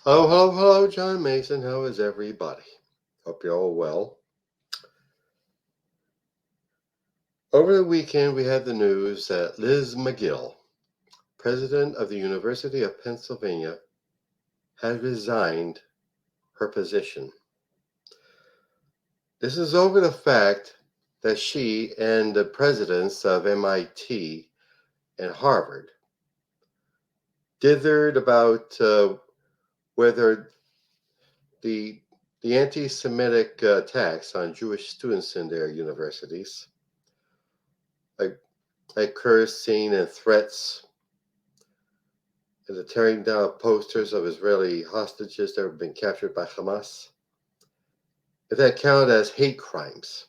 Hello, hello, hello, John Mason. How is everybody? Hope you're all well. Over the weekend, we had the news that Liz McGill, president of the University of Pennsylvania, had resigned her position. This is over the fact that she and the presidents of MIT and Harvard dithered about whether the the anti-Semitic attacks on Jewish students in their universities, like cursing and threats, and the tearing down of posters of Israeli hostages that have been captured by Hamas, if that counted as hate crimes.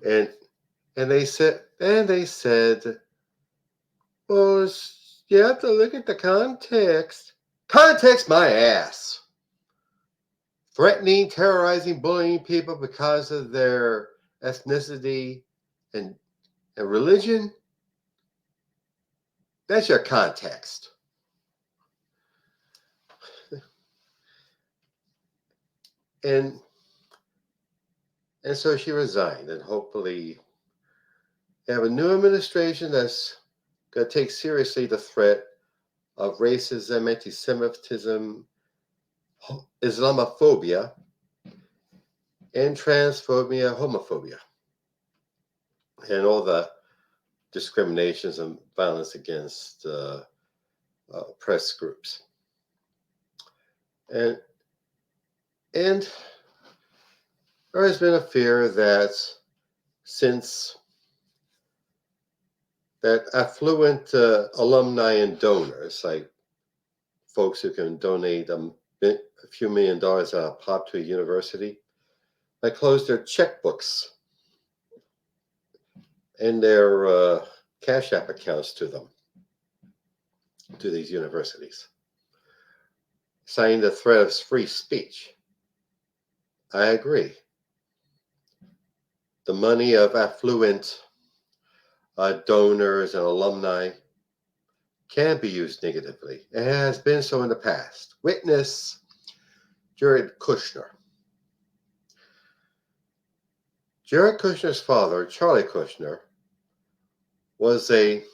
And they said, well, you have to look at the context. Context my ass. Threatening, terrorizing, bullying people because of their ethnicity and, and religion. That's your context. And and so she resigned, and hopefully they have a new administration that's going to take seriously the threat of racism, anti-Semitism, Islamophobia, and transphobia, homophobia, and all the discriminations and violence against press groups. And and there has been a fear that since that affluent alumni and donors, like folks who can donate a few $1,000,000 a pop to a university, they close their checkbooks and their Cash App accounts to them, to these universities, citing the threat of free speech. I agree. The money of affluent donors and alumni can be used negatively. It has been so in the past. Witness Jared Kushner. Jared Kushner's father, Charlie Kushner, was a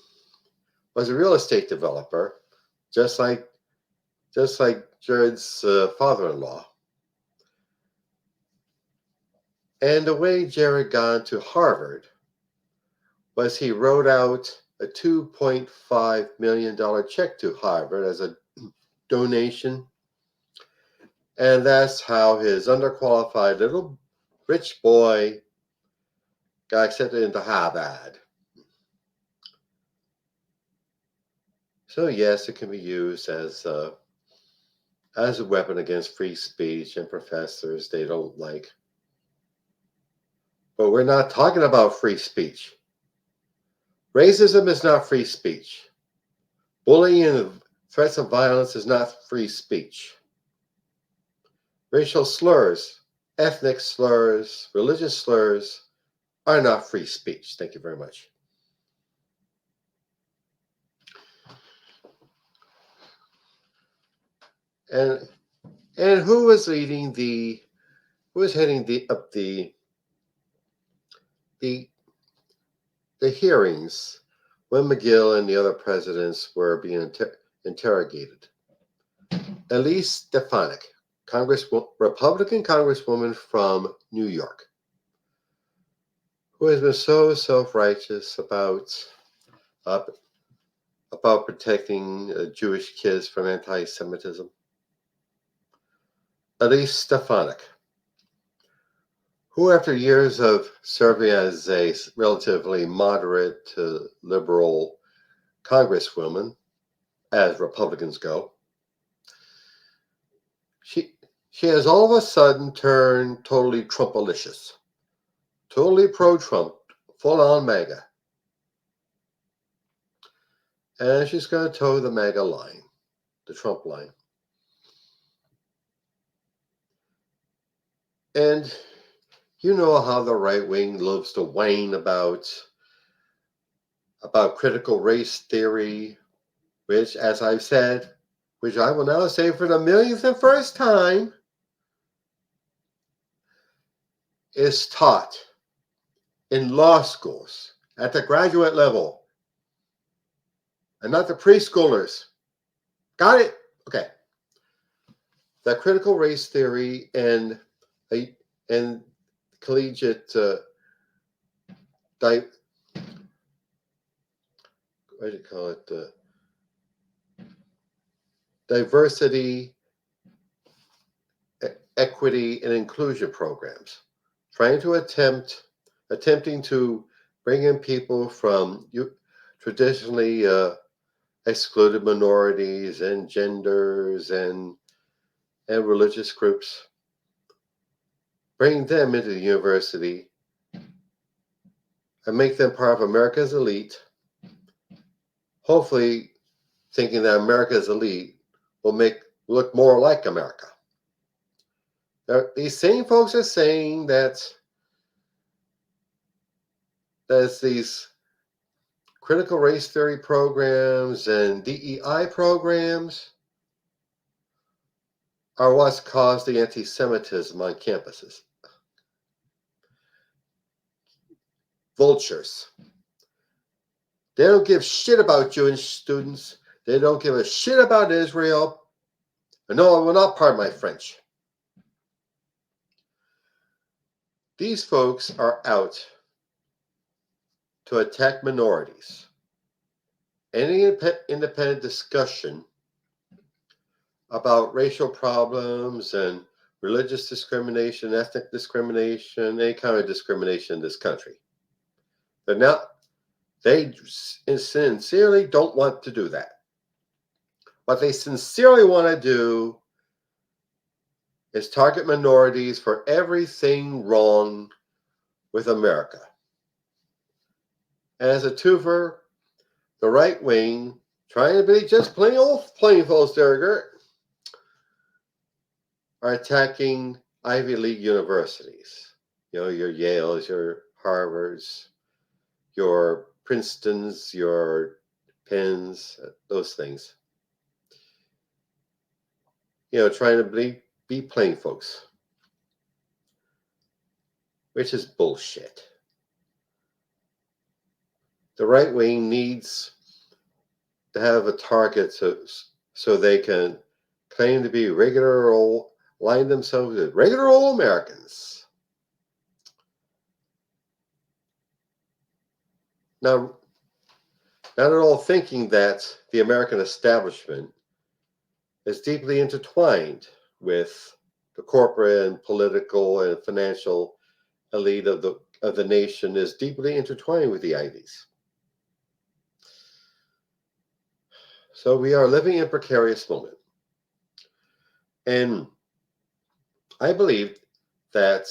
real estate developer, just like Jared's father-in-law. And the way Jared got into Harvard was he wrote out a $2.5 million check to Harvard as a donation. And that's how his underqualified little rich boy got accepted into Harvard. So yes, it can be used as a weapon against free speech and professors they don't like. But we're not talking about free speech. Racism is not free speech. Bullying and threats of violence is not free speech. Racial slurs, ethnic slurs, religious slurs are not free speech. Thank you very much. And who was heading the hearings when McGill and the other presidents were being interrogated? Elise Stefanik, Republican Congresswoman from New York, who has been so self-righteous about protecting Jewish kids from anti-Semitism. Elise Stefanik, who after years of serving as a relatively moderate to liberal congresswoman, as Republicans go, she has all of a sudden turned totally Trumpalicious, totally pro-Trump, full-on MAGA. And she's going to toe the MAGA line, the Trump line. And you know how the right wing loves to whine about critical race theory, which, as I've said, which I will now say for the millionth and first time, is taught in law schools at the graduate level and not the preschoolers. Got it? Okay. The critical race theory and collegiate what do you call it? Diversity, equity, and inclusion programs, attempting to bring in people from traditionally excluded minorities and genders and religious groups, bring them into the university and make them part of America's elite, hopefully thinking that America's elite will look more like America. These same folks are saying that there's these critical race theory programs and DEI programs are what's caused the anti-Semitism on campuses. Vultures. They don't give shit about Jewish students. They don't give a shit about Israel. No, I will not pardon my French. These folks are out to attack minorities. Any independent discussion about racial problems and religious discrimination, ethnic discrimination, any kind of discrimination in this country. They sincerely don't want to do that. What they sincerely want to do is target minorities for everything wrong with America. As a twofer, the right wing, trying to be just plain old Plainville, are attacking Ivy League universities. You know, your Yales, your Harvards, your Princetons, your Penns, those things. You know, trying to be plain folks, which is bullshit. The right wing needs to have a target so they can claim to be line themselves as regular old Americans. Now, not at all thinking that the American establishment is deeply intertwined with the corporate and political and financial elite of the nation, is deeply intertwined with the Ivies. So we are living in a precarious moment. And I believe that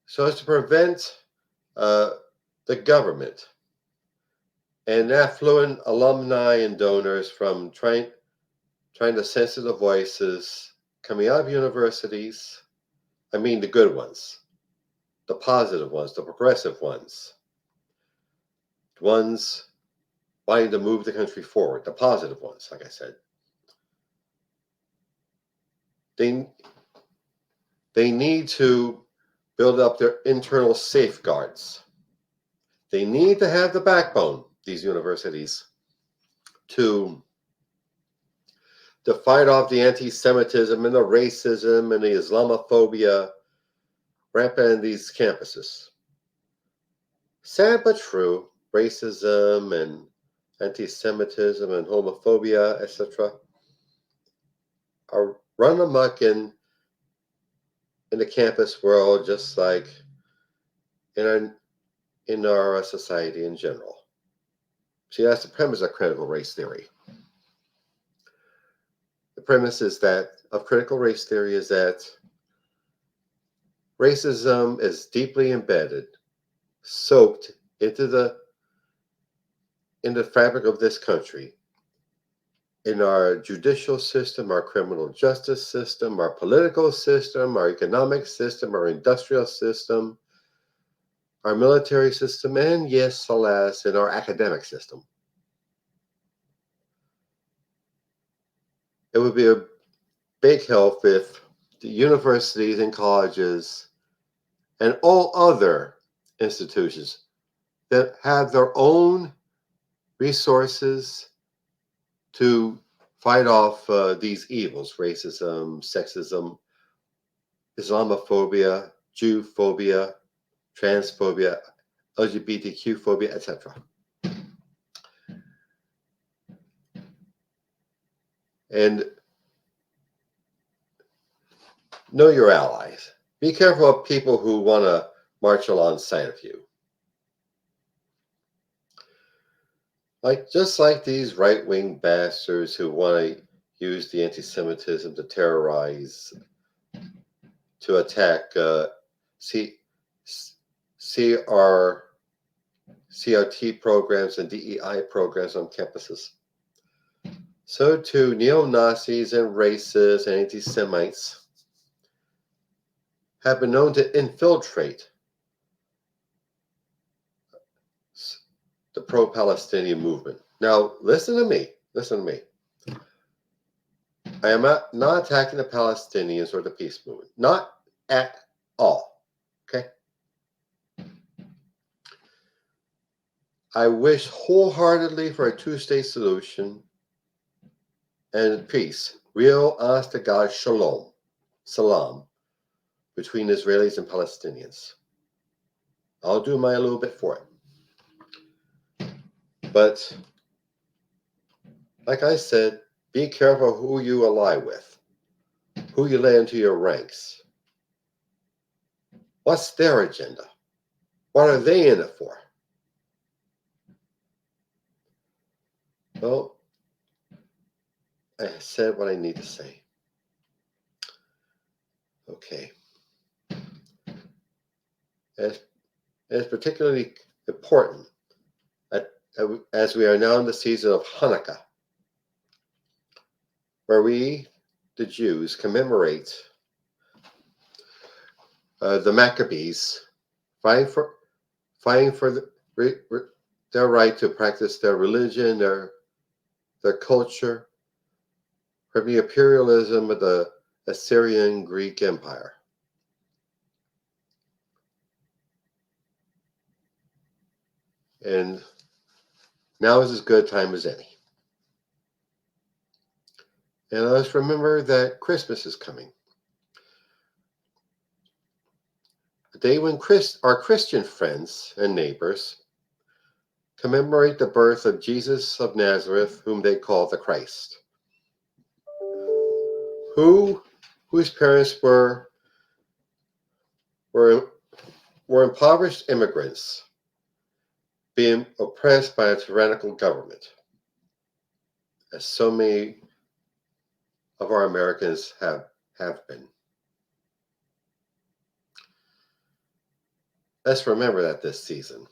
so as to prevent the government and affluent alumni and donors from trying to censor the voices coming out of universities, I mean the good ones, the positive ones, the progressive ones, the ones wanting to move the country forward, the positive ones, like I said. They need to build up their internal safeguards. They need to have the backbone, these universities, to fight off the anti-Semitism and the racism and the Islamophobia rampant in these campuses. Sad but true, racism and anti-Semitism and homophobia, etc., are run amok in the campus world, just like in our society in general. See, that's the premise of critical race theory. The premise of critical race theory is that racism is deeply embedded, soaked into the fabric of this country, in our judicial system, our criminal justice system, our political system, our economic system, our industrial system, our military system, and yes, alas, in our academic system. it would be a big help if the universities and colleges and all other institutions that have their own resources to fight off these evils: racism, sexism, Islamophobia, Jewphobia, transphobia, LGBTQ phobia, etc. And know your allies. Be careful of people who want to march alongside of you. Just like these right-wing bastards who want to use the anti-Semitism to terrorize, to attack CRT programs and DEI programs on campuses. So too, neo-Nazis and racists and anti-Semites have been known to infiltrate the pro-Palestinian movement. Now, listen to me. I am not attacking the Palestinians or the peace movement. Not at all. Okay? I wish wholeheartedly for a two-state solution and peace. Real, honest to God, shalom, salam, between Israelis and Palestinians. I'll do my little bit for it. But, like I said, be careful who you ally with, who you lay into your ranks. What's their agenda? What are they in it for? Well, I said what I need to say. Okay. It's particularly important as we are now in the season of Hanukkah, where we, the Jews, commemorate the Maccabees fighting for their right to practice their religion, their culture, from the imperialism of the Assyrian Greek Empire. And now is as good a time as any. And let's remember that Christmas is coming. The day when our Christian friends and neighbors commemorate the birth of Jesus of Nazareth, whom they call the Christ, whose parents were impoverished immigrants being oppressed by a tyrannical government, as so many of our Americans have been. Let's remember that this season.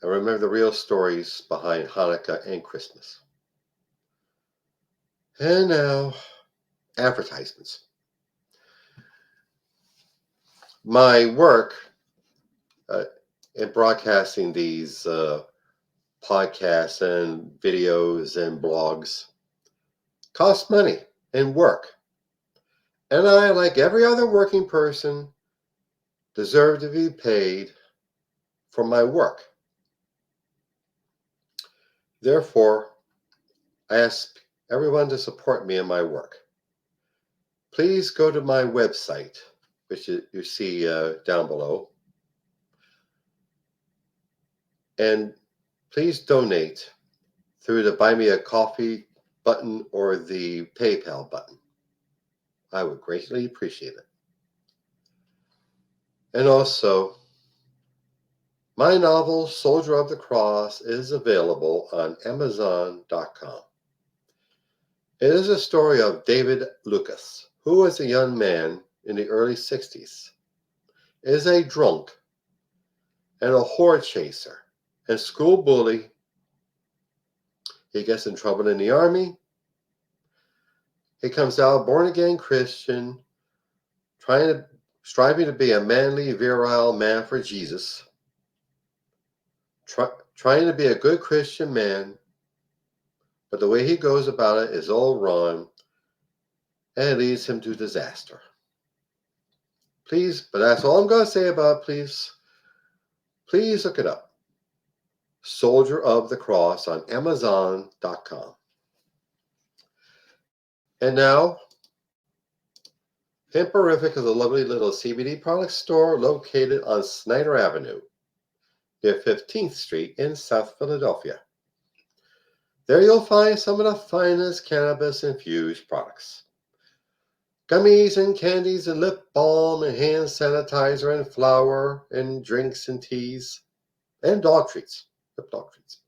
And remember the real stories behind Hanukkah and Christmas. And now, advertisements. My work in broadcasting these podcasts and videos and blogs costs money and work. And I, like every other working person, deserve to be paid for my work. Therefore, I ask everyone to support me in my work. Please go to my website, which you see down below, and please donate through the Buy Me a Coffee button or the PayPal button. I would greatly appreciate it. And also, my novel, Soldier of the Cross, is available on Amazon.com. It is a story of David Lucas, who was a young man in the early 60s, is a drunk and a whore chaser and school bully. He gets in trouble in the army. He comes out born-again Christian, striving to be a manly, virile man for Jesus, trying to be a good Christian man, but the way he goes about it is all wrong, and it leads him to disaster. Please, but that's all I'm going to say about it. Please look it up. Soldier of the Cross on Amazon.com. And now, Himperific is a lovely little CBD product store located on Snyder Avenue, near 15th Street in South Philadelphia. There you'll find some of the finest cannabis-infused products. Gummies and candies and lip balm and hand sanitizer and flour and drinks and teas and dog treats, lip dog treats.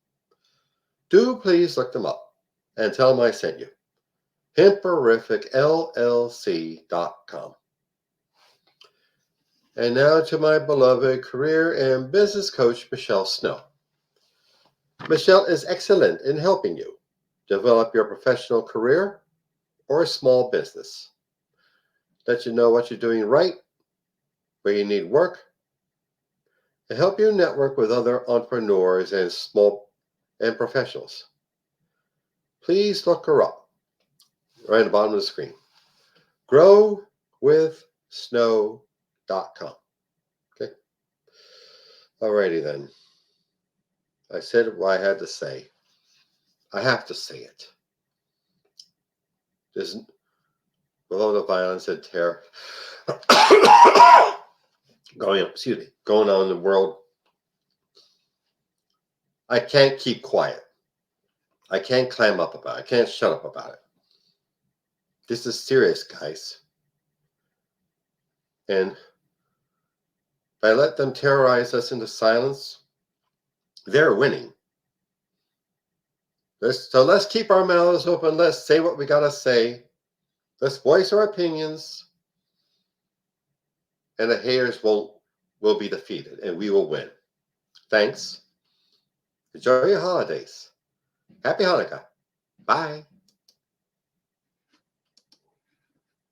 Do please look them up and tell them I sent you. HemperificLLC.com. And now to my beloved career and business coach, Michelle Snow. Michelle is excellent in helping you develop your professional career or a small business. Let you know what you're doing right, where you need work, and help you network with other entrepreneurs and small and professionals. Please look her up right at the bottom of the screen. GrowWithSnow.com. Okay. Alrighty then. I said what I had to say. I have to say it. There's, with all the violence and terror going on in the world, I can't keep quiet. I can't clam up about it. I can't shut up about it. This is serious, guys. And if I let them terrorize us into silence, they're winning. So let's keep our mouths open. Let's say what we got to say. Let's voice our opinions. And the haters will be defeated, and we will win. Thanks. Enjoy your holidays. Happy Hanukkah. Bye.